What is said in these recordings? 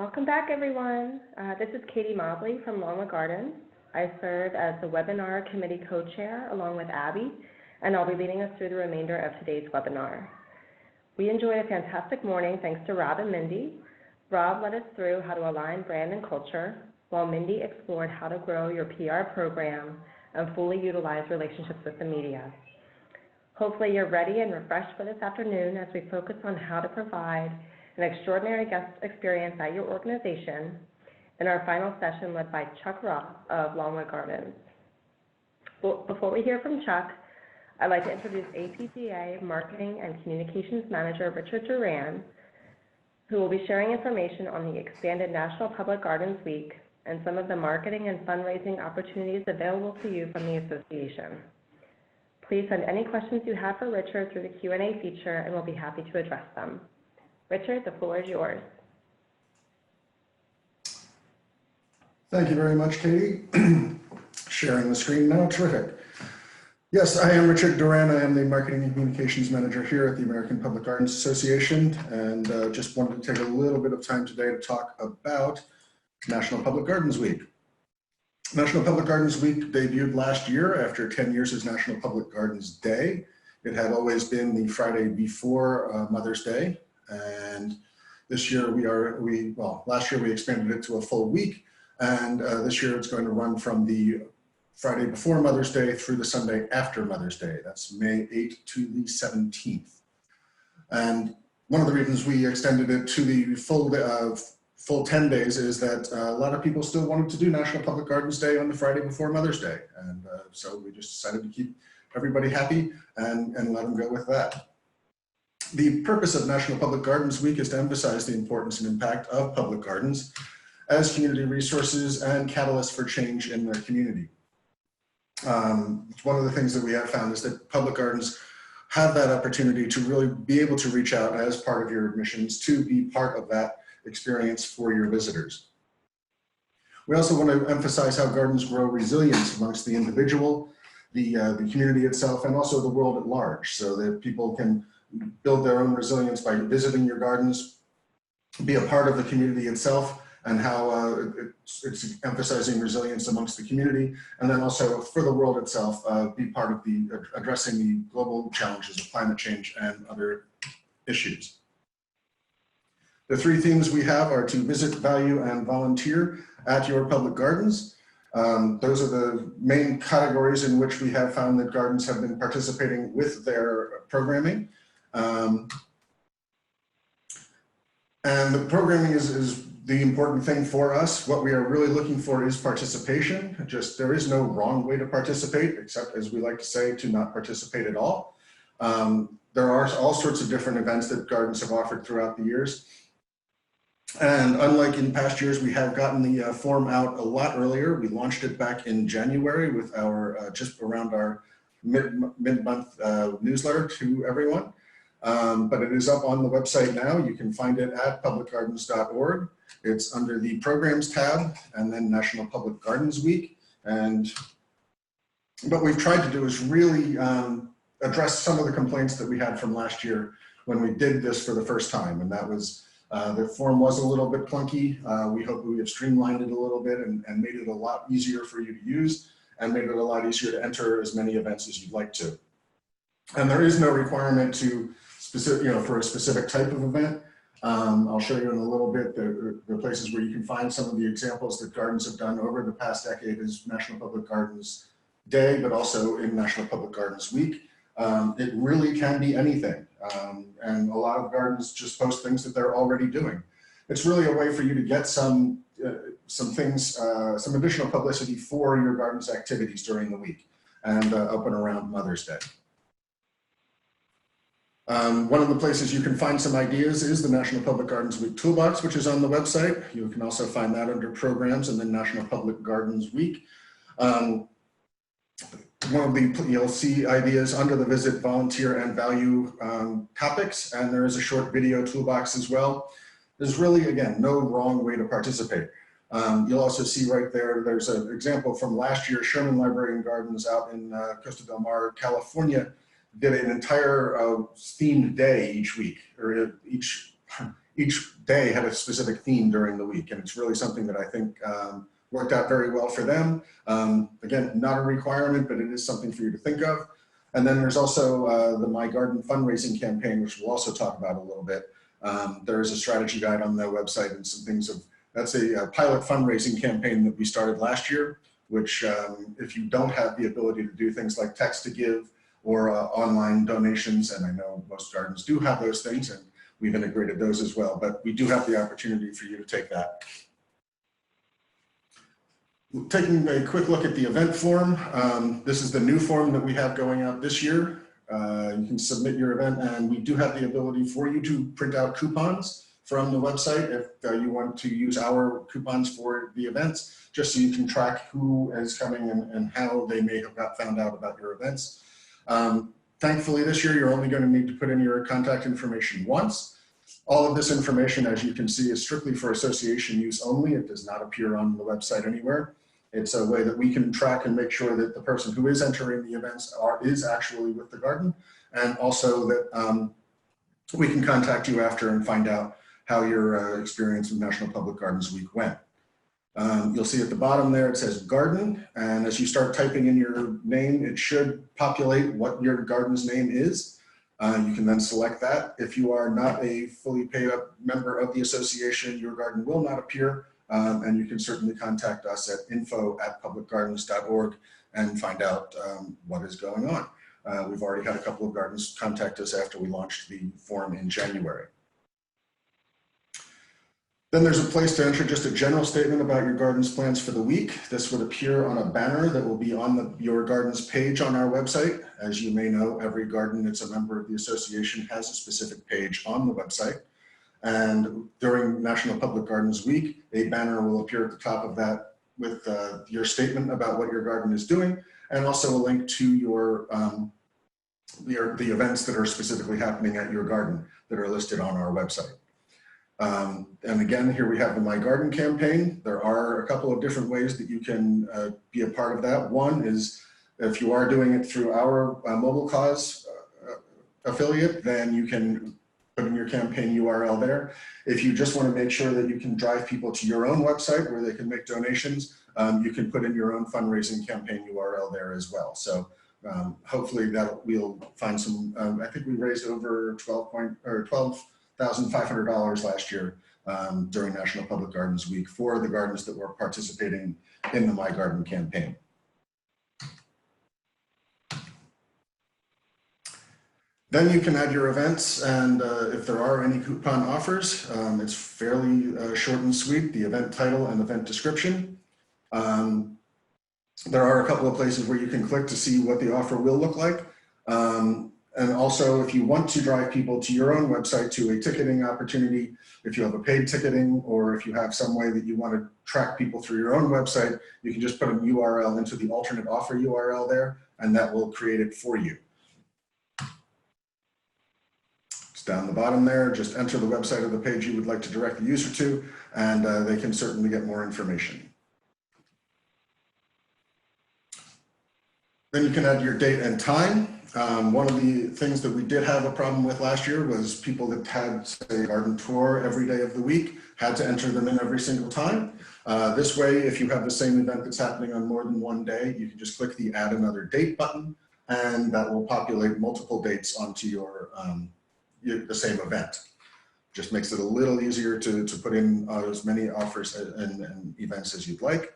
Welcome back, everyone. This is Katie Mobley from Longwood Gardens. I serve as the webinar committee co-chair along with Abby, and I'll be leading us through the remainder of today's webinar. We enjoyed a fantastic morning thanks to Rob and Mindy. Rob led us through how to align brand and culture, while Mindy explored how to grow your PR program and fully utilize relationships with the media. Hopefully you're ready and refreshed for this afternoon as we focus on how to provide an extraordinary guest experience at your organization in our final session led by Chuck Ross of Longwood Gardens. Well, before we hear from Chuck, I'd like to introduce APGA Marketing and Communications Manager Richard Doran, who will be sharing information on the expanded National Public Gardens Week and some of the marketing and fundraising opportunities available to you from the association. Please send any questions you have for Richard through the Q&A feature, and we'll be happy to address them. Richard, the floor is yours. Thank you very much, Katie. Sharing the screen now, terrific. Yes, I am Richard Doran. I am the Marketing and Communications Manager here at the American Public Gardens Association, and just wanted to take a little bit of time today to talk about National Public Gardens Week. National Public Gardens Week debuted last year after 10 years as National Public Gardens Day. It had always been the Friday before Mother's Day. And this year last year we expanded it to a full week, and this year it's going to run from the Friday before Mother's Day through the Sunday after Mother's Day. That's May 8th to the 17th. And one of the reasons we extended it to the full 10 days is that a lot of people still wanted to do National Public Gardens Day on the Friday before Mother's Day. And so we just decided to keep everybody happy and let them go with that. The purpose of National Public Gardens Week is to emphasize the importance and impact of public gardens as community resources and catalysts for change in their community. One of the things that we have found is that public gardens have that opportunity to really be able to reach out as part of your admissions to be part of that experience for your visitors. We also want to emphasize how gardens grow resilience amongst the individual, the community itself, and also the world at large, so that people can build their own resilience by visiting your gardens, be a part of the community itself, and how it's emphasizing resilience amongst the community, and then also for the world itself, be part of the addressing the global challenges of climate change and other issues. The three themes we have are to visit, value, and volunteer at your public gardens. Those are the main categories in which we have found that gardens have been participating with their programming. And the programming is the important thing for us. What we are really looking for is participation. There is no wrong way to participate, except, as we like to say, to not participate at all. There are all sorts of different events that gardens have offered throughout the years. And unlike in past years, we have gotten the form out a lot earlier. We launched it back in January with our, just around our mid-month newsletter to everyone. But it is up on the website now. You can find it at publicgardens.org. It's under the Programs tab, and then National Public Gardens Week. And what we've tried to do is really address some of the complaints that we had from last year when we did this for the first time. And that was, the form was a little bit clunky. We hope we have streamlined it a little bit and made it a lot easier for you to use, and made it a lot easier to enter as many events as you'd like to. And there is no requirement to for a specific type of event. I'll show you in a little bit the places where you can find some of the examples that gardens have done over the past decade as National Public Gardens Day, but also in National Public Gardens Week. It really can be anything. And a lot of gardens just post things that they're already doing. It's really a way for you to get some additional publicity for your garden's activities during the week and up and around Mother's Day. One of the places you can find some ideas is the National Public Gardens Week Toolbox, which is on the website. You can also find that under Programs and then National Public Gardens Week. You'll see ideas under the Visit, Volunteer, and Value topics, and there is a short video toolbox as well. There's really, again, no wrong way to participate. You'll also see right there, there's an example from last year. Sherman Library and Gardens out in Costa del Mar, California, did an entire themed day each week, or each day had a specific theme during the week, and it's really something that I think worked out very well for them. Again, not a requirement, but it is something for you to think of. And then there's also the My Garden fundraising campaign, which we'll also talk about a little bit. There is a strategy guide on the website and some things of, that's a pilot fundraising campaign that we started last year, which if you don't have the ability to do things like text to give or online donations, and I know most gardens do have those things, and we've integrated those as well, but we do have the opportunity for you to take that. Taking a quick look at the event form, this is the new form that we have going out this year. You can submit your event, and we do have the ability for you to print out coupons from the website if you want to use our coupons for the events, just so you can track who is coming and how they may have got found out about your events. Thankfully, this year, you're only going to need to put in your contact information once. All of this information, as you can see, is strictly for association use only. It does not appear on the website anywhere. It's a way that we can track and make sure that the person who is entering the events is actually with the garden, and also that we can contact you after and find out how your experience with National Public Gardens Week went. You'll see at the bottom there, it says garden, and as you start typing in your name, it should populate what your garden's name is. You can then select that. If you are not a fully paid up member of the association, your garden will not appear, and you can certainly contact us at info@publicgardens.org and find out what is going on. We've already had a couple of gardens contact us after we launched the form in January. Then there's a place to enter just a general statement about your garden's plans for the week. This would appear on a banner that will be on your garden's page on our website. As you may know, every garden that's a member of the association has a specific page on the website. And during National Public Gardens Week, a banner will appear at the top of that with your statement about what your garden is doing, and also a link to your the events that are specifically happening at your garden that are listed on our website. And again, here we have the My Garden campaign. There are a couple of different ways that you can be a part of that. One is if you are doing it through our Mobile Cause affiliate, then you can put in your campaign URL there. If you just want to make sure that you can drive people to your own website where they can make donations, you can put in your own fundraising campaign URL there as well. So hopefully that we'll find some, I think we raised over $12,500 last year during National Public Gardens Week for the gardens that were participating in the My Garden campaign. Then you can add your events, and if there are any coupon offers, it's fairly short and sweet, the event title and event description. There are a couple of places where you can click to see what the offer will look like. And also, if you want to drive people to your own website to a ticketing opportunity, if you have a paid ticketing, or if you have some way that you want to track people through your own website, you can just put a URL into the alternate offer URL there, and that will create it for you. It's down the bottom there. Just enter the website of the page you would like to direct the user to, and they can certainly get more information. Then you can add your date and time. One of the things that we did have a problem with last year was people that had, say, a garden tour every day of the week had to enter them in every single time. This way, if you have the same event that's happening on more than one day, you can just click the Add Another Date button, and that will populate multiple dates onto your the same event. Just makes it a little easier to put in as many offers and events as you'd like.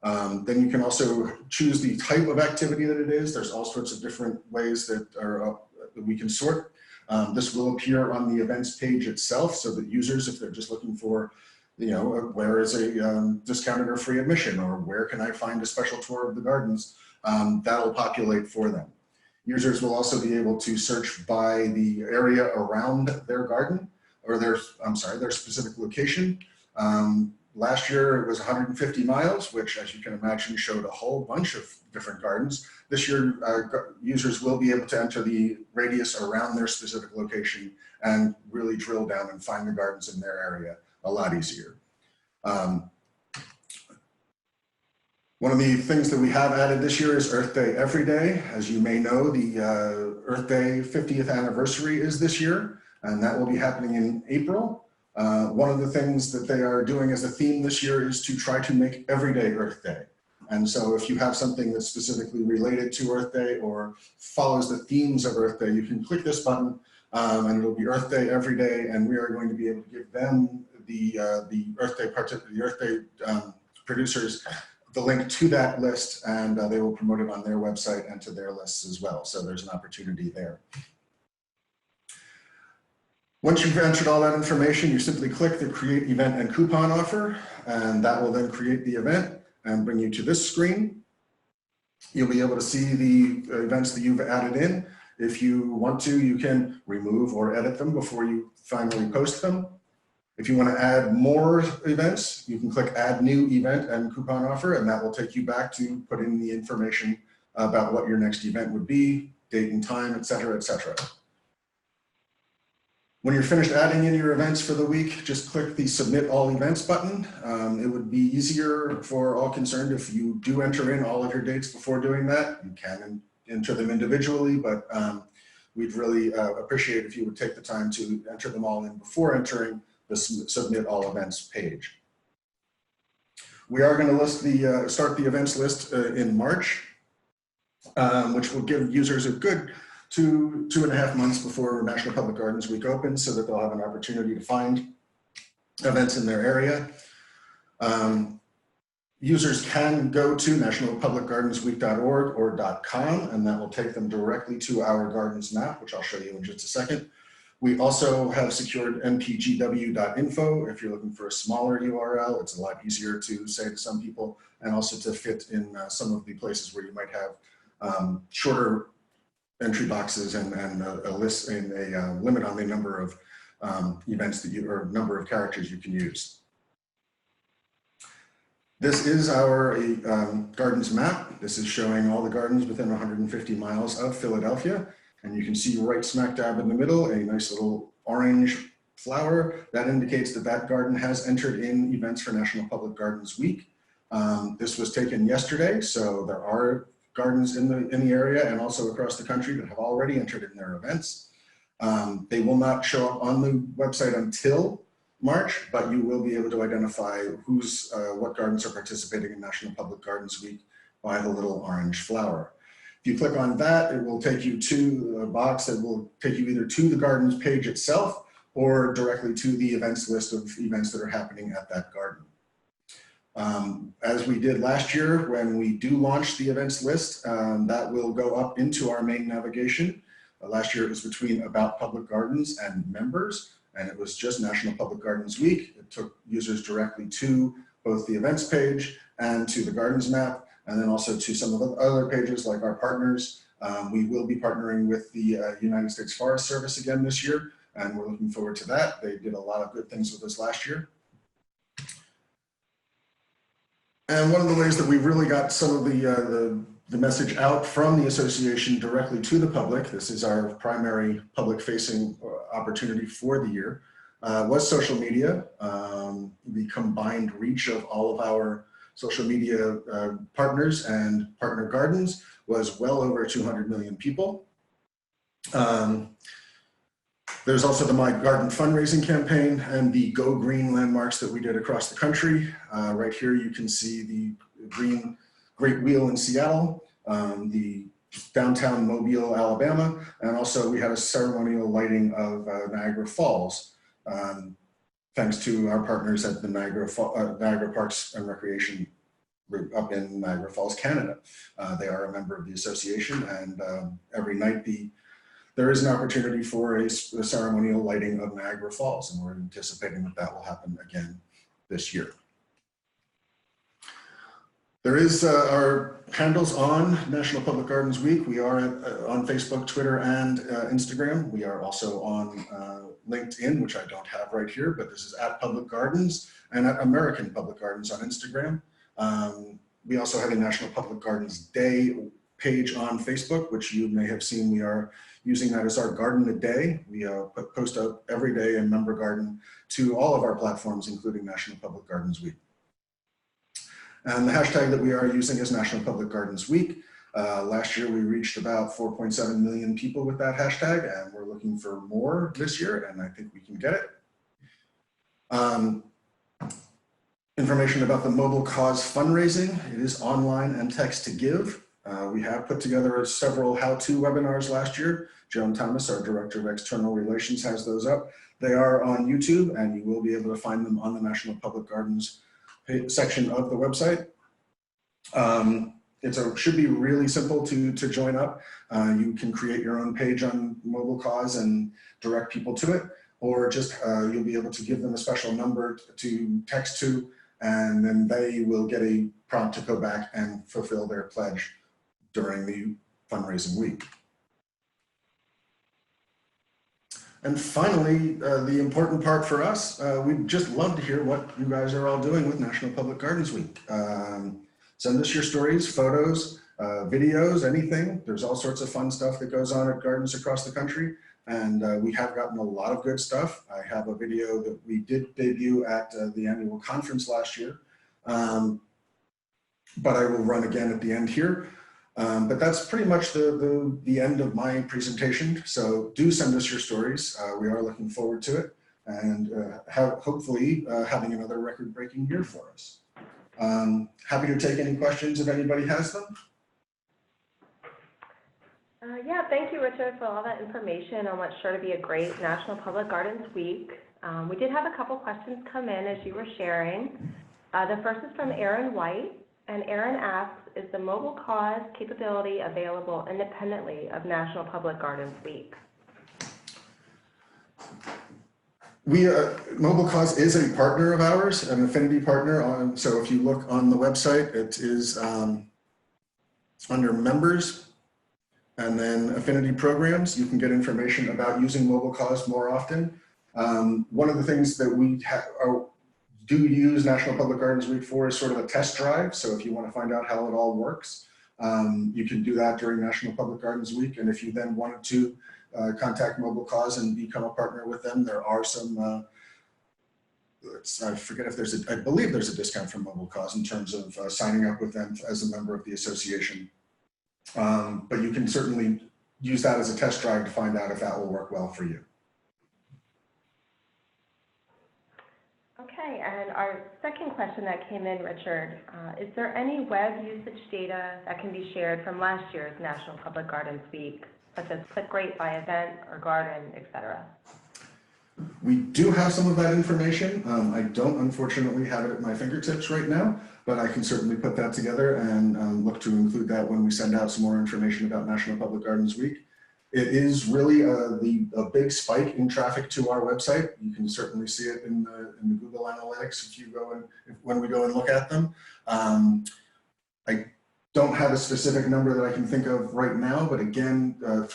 Then you can also choose the type of activity that it is. There's all sorts of different ways that we can sort. This will appear on the events page itself, so that users, if they're just looking for, where is a discounted or free admission, or where can I find a special tour of the gardens, that'll populate for them. Users will also be able to search by the area around their garden, or their specific location. Last year it was 150 miles, which, as you can imagine, showed a whole bunch of different gardens. This year, users will be able to enter the radius around their specific location and really drill down and find the gardens in their area a lot easier. One of the things that we have added this year is Earth Day Every Day. As you may know, the Earth Day 50th anniversary is this year, and that will be happening in April. One of the things that they are doing as a theme this year is to try to make every day Earth Day. And so if you have something that's specifically related to Earth Day or follows the themes of Earth Day, you can click this button and it'll be Earth Day every day. And we are going to be able to give them the Earth Day producers the link to that list, and they will promote it on their website and to their lists as well. So there's an opportunity there. Once you've entered all that information, you simply click the Create Event and Coupon Offer, and that will then create the event and bring you to this screen. You'll be able to see the events that you've added in. If you want to, you can remove or edit them before you finally post them. If you want to add more events, you can click Add New Event and Coupon Offer, and that will take you back to put in the information about what your next event would be, date and time, et cetera, et cetera. When you're finished adding in your events for the week, just click the Submit All Events button. It would be easier for all concerned if you do enter in all of your dates before doing that. You can enter them individually, but we'd really appreciate if you would take the time to enter them all in before entering the Submit All Events page. We are going to start the events list in March, which will give users a good 2.5 months before National Public Gardens Week opens, so that they'll have an opportunity to find events in their area. Users can go to nationalpublicgardensweek.org or .com, and that will take them directly to our gardens map, which I'll show you in just a second. We also have secured mpgw.info. If you're looking for a smaller URL, it's a lot easier to say to some people, and also to fit in some of the places where you might have shorter entry boxes and a list and a limit on the number of events that or number of characters you can use. This is our gardens map. This is showing all the gardens within 150 miles of Philadelphia. And you can see right smack dab in the middle, a nice little orange flower that indicates that that garden has entered in events for National Public Gardens Week. This was taken yesterday, so there are gardens in the area and also across the country that have already entered in their events. They will not show up on the website until March, but you will be able to identify what gardens are participating in National Public Gardens Week by the little orange flower. If you click on that, it will take you to a box that will take you either to the gardens page itself or directly to the events list of events that are happening at that garden. As we did last year, when we do launch the events list, that will go up into our main navigation. Last year it was between About Public Gardens and Members, and it was just National Public Gardens Week. It took users directly to both the events page and to the gardens map, and then also to some of the other pages like our partners. We will be partnering with the United States Forest Service again this year, and we're looking forward to that. They did a lot of good things with us last year. And one of the ways that we really got some of the message out from the association directly to the public, this is our primary public-facing opportunity for the year, was social media. The combined reach of all of our social media partners and partner gardens was well over 200 million people. There's also the My Garden fundraising campaign and the Go Green landmarks that we did across the country. Right here you can see the Green Great Wheel in Seattle, the downtown Mobile, Alabama, and also we had a ceremonial lighting of Niagara Falls, thanks to our partners at the Niagara Parks and Recreation Group up in Niagara Falls, Canada. They are a member of the association, and every night there is an opportunity for a ceremonial lighting of Niagara Falls, and we're anticipating that that will happen again this year. There is our handles on National Public Gardens Week. We are on Facebook, Twitter, and Instagram. We are also on LinkedIn, which I don't have right here, but this is @Public Gardens and @American Public Gardens on Instagram. We also have a National Public Gardens Day page on Facebook, which you may have seen. We are using that as our garden a day. We post up every day a member garden to all of our platforms, including National Public Gardens Week. And the hashtag that we are using is National Public Gardens Week. Last year, we reached about 4.7 million people with that hashtag, and we're looking for more this year, and I think we can get it. Information about the Mobile Cause fundraising. It is online and text to give. We have put together several how-to webinars last year. Joan Thomas, our Director of External Relations, has those up. They are on YouTube, and you will be able to find them on the National Public Gardens section of the website. It should be really simple to join up. You can create your own page on Mobile Cause and direct people to it, or just you'll be able to give them a special number to text to, and then they will get a prompt to go back and fulfill their pledge during the fundraising week. And finally, the important part for us, we'd just love to hear what you guys are all doing with National Public Gardens Week. Send us your stories, photos, videos, anything. There's all sorts of fun stuff that goes on at gardens across the country. And we have gotten a lot of good stuff. I have a video that we did debut at the annual conference last year, but I will run again at the end here. But that's pretty much the end of my presentation. So do send us your stories. We are looking forward to it, and hopefully having another record-breaking year for us. Happy to take any questions if anybody has them. Yeah, thank you, Richard, for all that information on what's sure to be a great National Public Gardens Week. We did have a couple questions come in as you were sharing. The first is from Aaron White, and Aaron asks, is the Mobile Cause capability available independently of National Public Gardens Week? Mobile Cause is a partner of ours, an affinity partner. So if you look on the website, it is under members and then affinity programs. You can get information about using Mobile Cause more often. One of the things that we do use National Public Gardens Week for is sort of a test drive. So if you want to find out how it all works, you can do that during National Public Gardens Week. And if you then wanted to contact Mobile Cause and become a partner with them, there are some, I forget if there's I believe there's a discount from Mobile Cause in terms of signing up with them as a member of the association. But you can certainly use that as a test drive to find out if that will work well for you. Okay, and our second question that came in, Richard, is there any web usage data that can be shared from last year's National Public Gardens Week, such as click rate by event or garden, etc.? We do have some of that information. I don't unfortunately have it at my fingertips right now, but I can certainly put that together and look to include that when we send out some more information about National Public Gardens Week. It is really a big spike in traffic to our website. You can certainly see it in the Google Analytics if you go and when we go and look at them. I don't have a specific number that I can think of right now, but again, our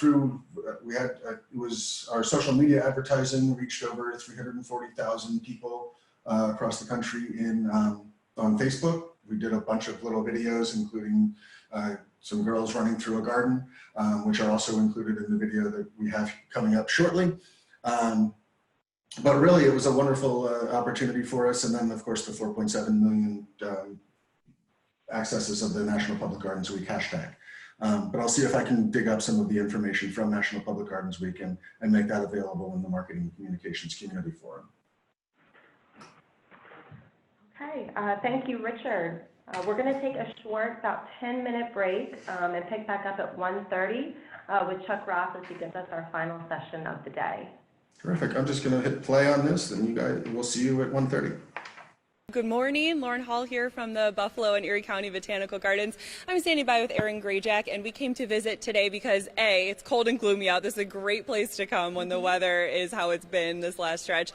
social media advertising reached over 340,000 people across the country on Facebook. We did a bunch of little videos, including some girls running through a garden, which are also included in the video that we have coming up shortly. But really, it was a wonderful opportunity for us. And then, of course, the 4.7 million accesses of the National Public Gardens Week hashtag. But I'll see if I can dig up some of the information from National Public Gardens Week and make that available in the Marketing and Communications Community Forum. Okay, thank you, Richard. We're going to take a short, about 10-minute break and pick back up at 1:30 with Chuck Ross as he gives us our final session of the day. Terrific. I'm just going to hit play on this, and you guys, we'll see you at 1:30. Good morning, Lauren Hall here from the Buffalo and Erie County Botanical Gardens. I'm standing by with Aaron Grayjack, and we came to visit today because A, it's cold and gloomy out. This is a great place to come when the weather is how it's been this last stretch.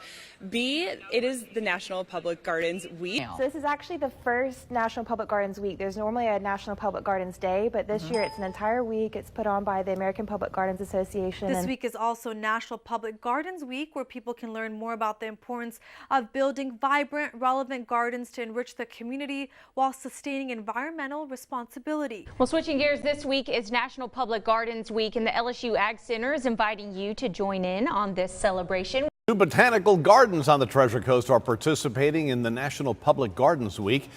B, it is the National Public Gardens Week. So this is actually the first National Public Gardens Week. There's normally a National Public Gardens Day, but this year it's an entire week. It's put on by the American Public Gardens Association. This week is also National Public Gardens Week, where people can learn more about the importance of building vibrant, relevant gardens to enrich the community while sustaining environmental responsibility. Well, switching gears, this week is National Public Gardens Week, and the LSU Ag Center is inviting you to join in on this celebration. Two botanical gardens on the Treasure Coast are participating in the National Public Gardens Week.